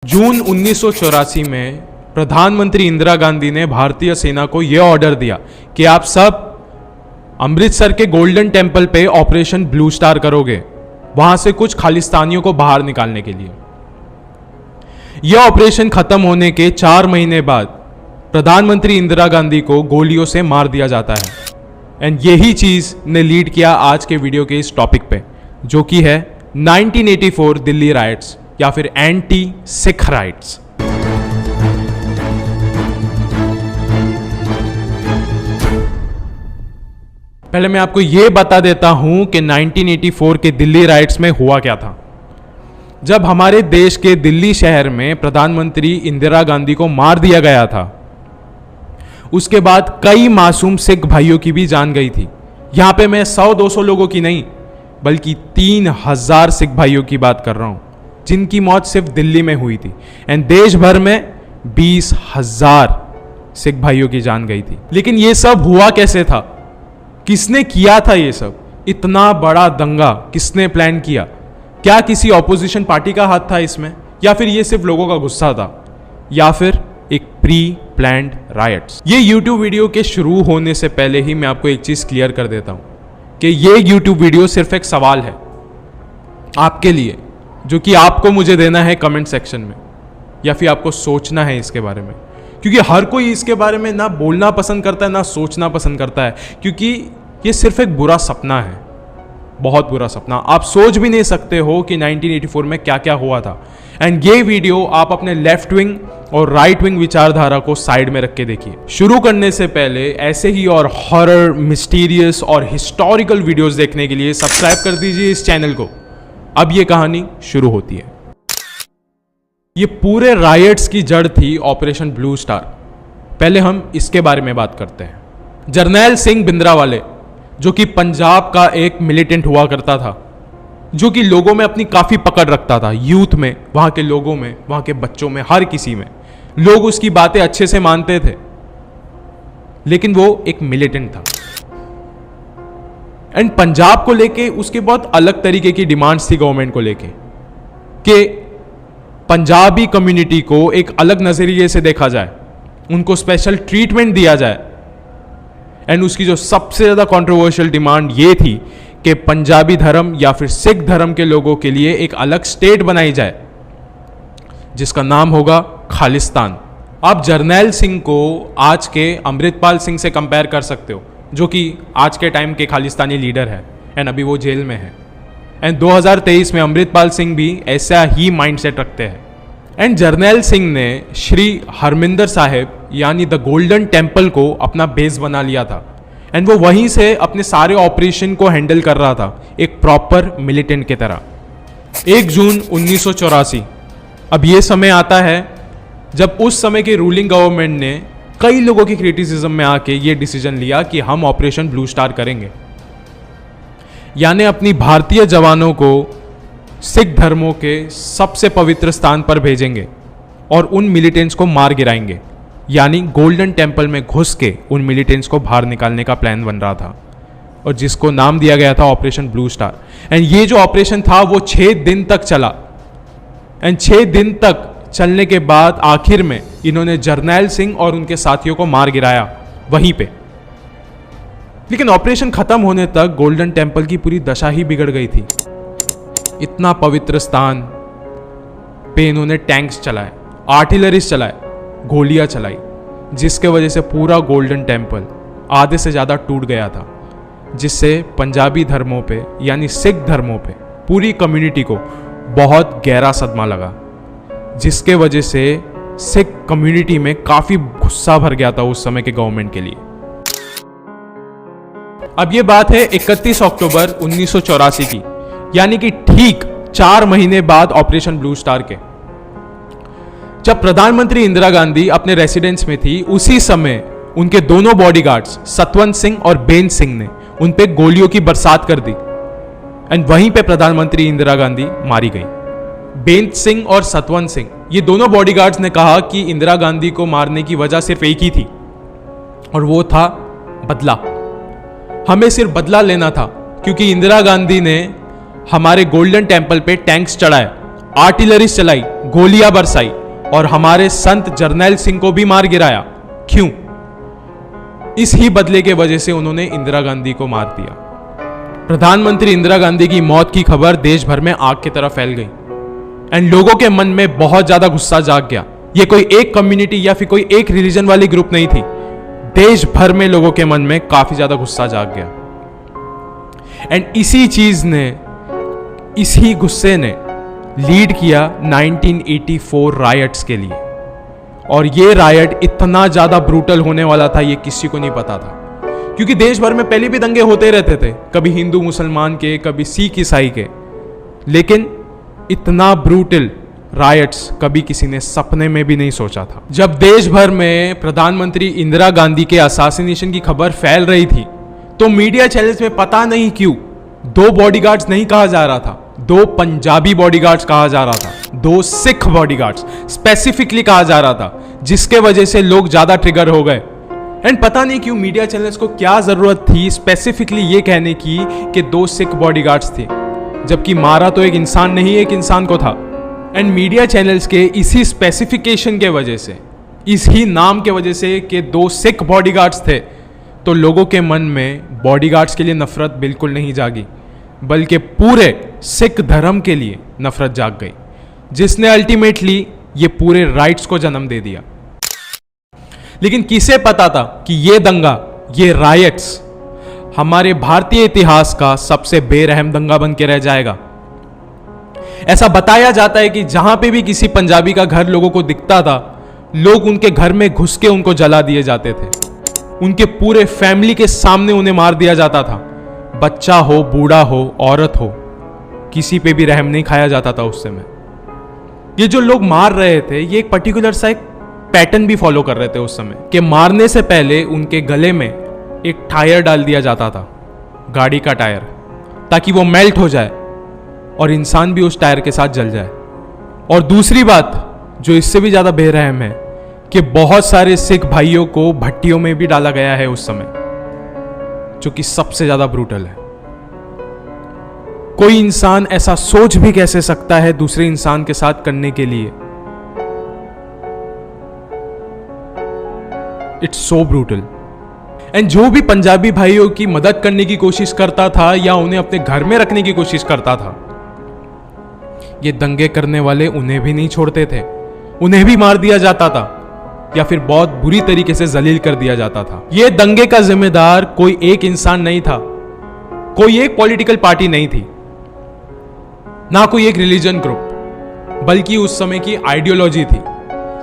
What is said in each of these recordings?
जून 1984 में प्रधानमंत्री इंदिरा गांधी ने भारतीय सेना को यह ऑर्डर दिया कि आप सब अमृतसर के गोल्डन टेम्पल पे ऑपरेशन ब्लू स्टार करोगे, वहां से कुछ खालिस्तानियों को बाहर निकालने के लिए। यह ऑपरेशन खत्म होने के 4 महीने बाद प्रधानमंत्री इंदिरा गांधी को गोलियों से मार दिया जाता है। एंड यही चीज ने लीड किया आज के वीडियो के इस टॉपिक पे, जो कि है 1984 दिल्ली राइट्स या फिर एंटी सिख राइट्स। पहले मैं आपको यह बता देता हूं कि 1984 के दिल्ली राइट्स में हुआ क्या था। जब हमारे देश के दिल्ली शहर में प्रधानमंत्री इंदिरा गांधी को मार दिया गया था, उसके बाद कई मासूम सिख भाइयों की भी जान गई थी। यहां पे मैं 100-200 लोगों की नहीं, बल्कि 3000 सिख भाइयों की बात कर रहा हूं, जिनकी मौत सिर्फ दिल्ली में हुई थी। एंड देश भर में 20,000 सिख भाइयों की जान गई थी। लेकिन यह सब हुआ कैसे था? किसने किया था ये सब? इतना बड़ा दंगा किसने प्लान किया? क्या किसी ऑपोजिशन पार्टी का हाथ था इसमें, या फिर ये सिर्फ लोगों का गुस्सा था, या फिर एक प्री प्लान्ड रायट्स? ये YouTube वीडियो के शुरू होने से पहले ही मैं आपको एक चीज क्लियर कर देता हूं कि ये YouTube वीडियो सिर्फ एक सवाल है आपके लिए, जो कि आपको मुझे देना है कमेंट सेक्शन में, या फिर आपको सोचना है इसके बारे में। क्योंकि हर कोई इसके बारे में ना बोलना पसंद करता है, ना सोचना पसंद करता है, क्योंकि ये सिर्फ एक बुरा सपना है, बहुत बुरा सपना। आप सोच भी नहीं सकते हो कि 1984 में क्या क्या हुआ था। एंड ये वीडियो आप अपने लेफ्ट विंग और राइट विंग विचारधारा को साइड में रख के देखिए। शुरू करने से पहले ऐसे ही और हॉरर, मिस्टीरियस और हिस्टोरिकल वीडियोस देखने के लिए सब्सक्राइब कर दीजिए इस चैनल को। अब ये कहानी शुरू होती है। ये पूरे रायट्स की जड़ थी ऑपरेशन ब्लू स्टार। पहले हम इसके बारे में बात करते हैं। जरनैल सिंह भिंद्रावाले, जो कि पंजाब का एक मिलिटेंट हुआ करता था, जो कि लोगों में अपनी काफी पकड़ रखता था, यूथ में, वहां के लोगों में, वहां के बच्चों में, हर किसी में। लोग उसकी बातें अच्छे से मानते थे, लेकिन वो एक मिलिटेंट था। एंड पंजाब को लेके उसके बहुत अलग तरीके की डिमांड्स थी गवर्नमेंट को लेके, कि पंजाबी कम्युनिटी को एक अलग नजरिए से देखा जाए, उनको स्पेशल ट्रीटमेंट दिया जाए। एंड उसकी जो सबसे ज्यादा कंट्रोवर्शियल डिमांड ये थी कि पंजाबी धर्म या फिर सिख धर्म के लोगों के लिए एक अलग स्टेट बनाई जाए, जिसका नाम होगा खालिस्तान। आप जरनैल सिंह को आज के अमृतपाल सिंह से कंपेयर कर सकते हो, जो कि आज के टाइम के खालिस्तानी लीडर है, एंड अभी वो जेल में है। एंड 2023 में अमृतपाल सिंह भी ऐसा ही माइंडसेट रखते हैं। एंड जरनैल सिंह ने श्री हरमिंदर साहिब यानी द गोल्डन टेम्पल को अपना बेस बना लिया था। एंड वो वहीं से अपने सारे ऑपरेशन को हैंडल कर रहा था, एक प्रॉपर मिलिटेंट की तरह। 1 जून 1984, अब ये समय आता है जब उस समय की रूलिंग गवर्नमेंट ने कई लोगों की क्रिटिसिज्म में आके ये डिसीजन लिया कि हम ऑपरेशन ब्लू स्टार करेंगे, यानी अपनी भारतीय जवानों को सिख धर्मों के सबसे पवित्र स्थान पर भेजेंगे और उन मिलिटेंट्स को मार गिराएंगे। यानी गोल्डन टेम्पल में घुस के उन मिलिटेंट्स को बाहर निकालने का प्लान बन रहा था, और जिसको नाम दिया गया था ऑपरेशन ब्लू स्टार। एंड ये जो ऑपरेशन था वो 6 दिन तक चला। एंड 6 दिन तक चलने के बाद आखिर में इन्होंने जरनैल सिंह और उनके साथियों को मार गिराया वहीं पे। लेकिन ऑपरेशन खत्म होने तक गोल्डन टेम्पल की पूरी दशा ही बिगड़ गई थी। इतना पवित्र स्थान पे इन्होंने टैंक्स चलाए, आर्टिलरीज चलाए, गोलियां चलाई, जिसके वजह से पूरा गोल्डन टेम्पल आधे से ज़्यादा टूट गया था, जिससे पंजाबी धर्मों पे यानी सिख धर्मों पे पूरी कम्युनिटी को बहुत गहरा सदमा लगा, जिसके वजह से सिख कम्युनिटी में काफ़ी गुस्सा भर गया था उस समय के गवर्नमेंट के लिए। अब ये बात है 31 अक्टूबर 1984 की, यानी कि ठीक 4 महीने बाद ऑपरेशन ब्लू स्टार के। जब प्रधानमंत्री इंदिरा गांधी अपने रेसिडेंस में थी, उसी समय उनके दोनों बॉडीगार्ड्स सतवंत सिंह और बेंत सिंह ने उन पे गोलियों की बरसात कर दी। एंड वहीं पे प्रधानमंत्री इंदिरा गांधी मारी गई। बेंत सिंह और सतवंत सिंह, ये दोनों बॉडीगार्ड्स ने कहा कि इंदिरा गांधी को मारने की वजह सिर्फ एक ही थी, और वो था बदला। हमें सिर्फ बदला लेना था, क्योंकि इंदिरा गांधी ने हमारे गोल्डन टेम्पल पे टैंक्स चढ़ाए, आर्टिलरीज चलाई, गोलियां बरसाई और हमारे संत जरनैल सिंह को भी मार गिराया। क्यों? इस ही बदले के वजह से उन्होंने इंदिरा गांधी को मार दिया। प्रधानमंत्री इंदिरा गांधी की मौत की खबर देश भर में आग की तरह फैल गई एंड लोगों के मन में बहुत ज्यादा गुस्सा जाग गया। ये कोई एक कम्युनिटी या फिर कोई एक रिलीजन वाली ग्रुप नहीं थी, देश भर में लोगों के मन में काफी ज्यादा गुस्सा जाग गया। एंड इसी गुस्से ने लीड किया 1984 रायट्स के लिए। और ये रायट इतना ज्यादा ब्रूटल होने वाला था, ये किसी को नहीं पता था, क्योंकि देश भर में पहले भी दंगे होते रहते थे, कभी हिंदू मुसलमान के, कभी सिख ईसाई के, लेकिन इतना ब्रूटल रायट्स कभी किसी ने सपने में भी नहीं सोचा था। जब देश भर में प्रधानमंत्री इंदिरा गांधी के असैसिनेशन की खबर फैल रही थी, तो मीडिया चैनल्स में पता नहीं क्यों 2 बॉडीगार्ड्स नहीं कहा जा रहा था, 2 पंजाबी बॉडीगार्ड्स कहा जा रहा था, 2 सिख बॉडीगार्ड्स स्पेसिफिकली कहा जा रहा था, जिसके वजह से लोग ज्यादा ट्रिगर हो गए। एंड पता नहीं क्यों मीडिया चैनल्स को क्या जरूरत थी स्पेसिफिकली ये कहने की कि 2 सिख बॉडीगार्ड्स थे, जबकि मारा तो एक इंसान नहीं, एक इंसान को था। एंड मीडिया चैनल्स के इसी स्पेसिफिकेशन के वजह से, इसी नाम के वजह से कि 2 सिख बॉडीगार्ड्स थे, तो लोगों के मन में बॉडीगार्ड्स के लिए नफरत बिल्कुल नहीं जागी, बल्कि पूरे सिख धर्म के लिए नफरत जाग गई, जिसने अल्टीमेटली ये पूरे राइट्स को जन्म दे दिया। लेकिन किसे पता था कि ये दंगा, ये रायट्स हमारे भारतीय इतिहास का सबसे बेरहम दंगा बन के रह जाएगा। ऐसा बताया जाता है कि जहां पे भी किसी पंजाबी का घर लोगों को दिखता था, लोग उनके घर में घुस के उनको जला दिए जाते थे, उनके पूरे फैमिली के सामने उन्हें मार दिया जाता था। बच्चा हो, बूढ़ा हो, औरत हो, किसी पे भी रहम नहीं खाया जाता था उस समय। ये जो लोग मार रहे थे, ये एक पर्टिकुलर सा एक पैटर्न भी फॉलो कर रहे थे उस समय, कि मारने से पहले उनके गले में एक टायर डाल दिया जाता था, गाड़ी का टायर, ताकि वो मेल्ट हो जाए और इंसान भी उस टायर के साथ जल जाए। और दूसरी बात जो इससे भी ज्यादा बेरहम है कि बहुत सारे सिख भाइयों को भट्टियों में भी डाला गया है उस समय, जो कि सबसे ज्यादा ब्रूटल है। कोई इंसान ऐसा सोच भी कैसे सकता है दूसरे इंसान के साथ करने के लिए? It's so brutal. एंड जो भी पंजाबी भाइयों की मदद करने की कोशिश करता था या उन्हें अपने घर में रखने की कोशिश करता था, ये दंगे करने वाले उन्हें भी नहीं छोड़ते थे, उन्हें भी मार दिया जाता था या फिर बहुत बुरी तरीके से जलील कर दिया जाता था। ये दंगे का जिम्मेदार कोई एक इंसान नहीं था, कोई एक पॉलिटिकल पार्टी नहीं थी, ना कोई एक रिलीजन ग्रुप, बल्कि उस समय की आइडियोलॉजी थी।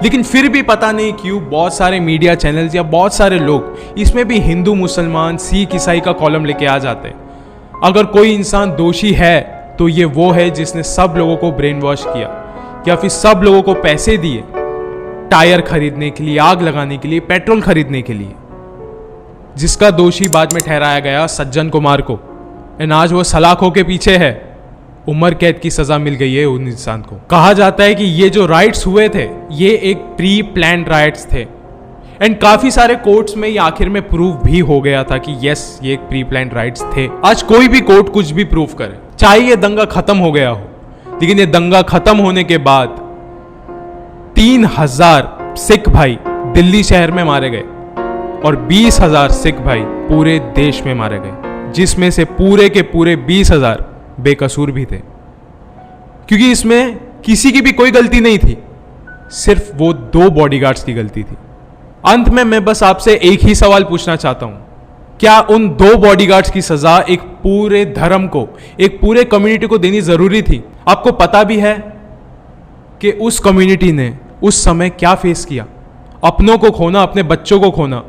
लेकिन फिर भी पता नहीं क्यों बहुत सारे मीडिया चैनल्स या बहुत सारे लोग इसमें भी हिंदू मुसलमान सिख ईसाई का कॉलम लेके आ जाते हैं। अगर कोई इंसान दोषी है तो ये वो है जिसने सब लोगों को ब्रेन वॉश किया या फिर सब लोगों को पैसे दिए टायर खरीदने के लिए, आग लगाने के लिए, पेट्रोल खरीदने के लिए, जिसका दोषी बाद में ठहराया गया सज्जन कुमार को। एंड आज वो सलाखों के पीछे है, उम्र कैद की सजा मिल गई है उन इंसान को। कहा जाता है कि ये जो राइट्स हुए थे ये एक प्री प्लान्ड राइट्स थे। एंड काफी सारे कोर्ट्स में ये आखिर में प्रूव भी हो गया था कि यस ये एक प्री प्लान्ड राइट्स थे। आज कोई भी कोर्ट कुछ भी प्रूव करे, चाहे ये दंगा खत्म हो गया हो, लेकिन ये दंगा खत्म होने के बाद 3000 सिख भाई दिल्ली शहर में मारे गए और 20,000 सिख भाई पूरे देश में मारे गए, जिसमें से पूरे के पूरे 20,000 बेकसूर भी थे, क्योंकि इसमें किसी की भी कोई गलती नहीं थी, सिर्फ वो 2 बॉडीगार्ड्स की गलती थी। अंत में मैं बस आपसे एक ही सवाल पूछना चाहता हूं, क्या उन 2 बॉडीगार्ड्स की सजा एक पूरे धर्म को, एक पूरे कम्युनिटी को देनी जरूरी थी? आपको पता भी है कि उस कम्युनिटी ने उस समय क्या फेस किया, अपनों को खोना, अपने बच्चों को खोना,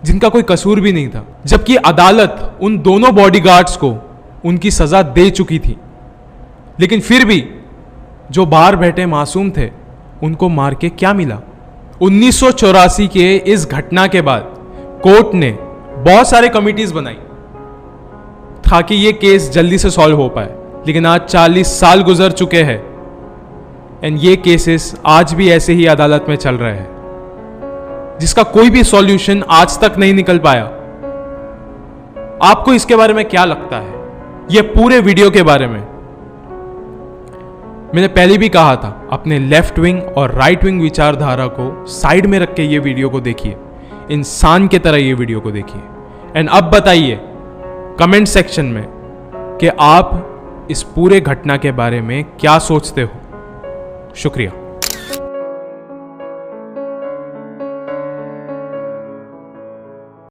जिनका कोई कसूर भी नहीं था, जबकि अदालत उन दोनों बॉडीगार्ड्स को उनकी सजा दे चुकी थी। लेकिन फिर भी जो बाहर बैठे मासूम थे उनको मार के क्या मिला? 1984 के इस घटना के बाद कोर्ट ने बहुत सारे कमिटीज बनाई ताकि ये केस जल्दी से सॉल्व हो पाए, लेकिन आज 40 साल गुजर चुके हैं एंड ये केसेस आज भी ऐसे ही अदालत में चल रहे हैं, जिसका कोई भी सॉल्यूशन आज तक नहीं निकल पाया। आपको इसके बारे में क्या लगता है? ये पूरे वीडियो के बारे में मैंने पहले भी कहा था, अपने लेफ्ट विंग और राइट विंग विचारधारा को साइड में रख के ये वीडियो को देखिए, इंसान की तरह ये वीडियो को देखिए। एंड अब बताइए कमेंट सेक्शन में कि आप इस पूरे घटना के बारे में क्या सोचते हो। शुक्रिया।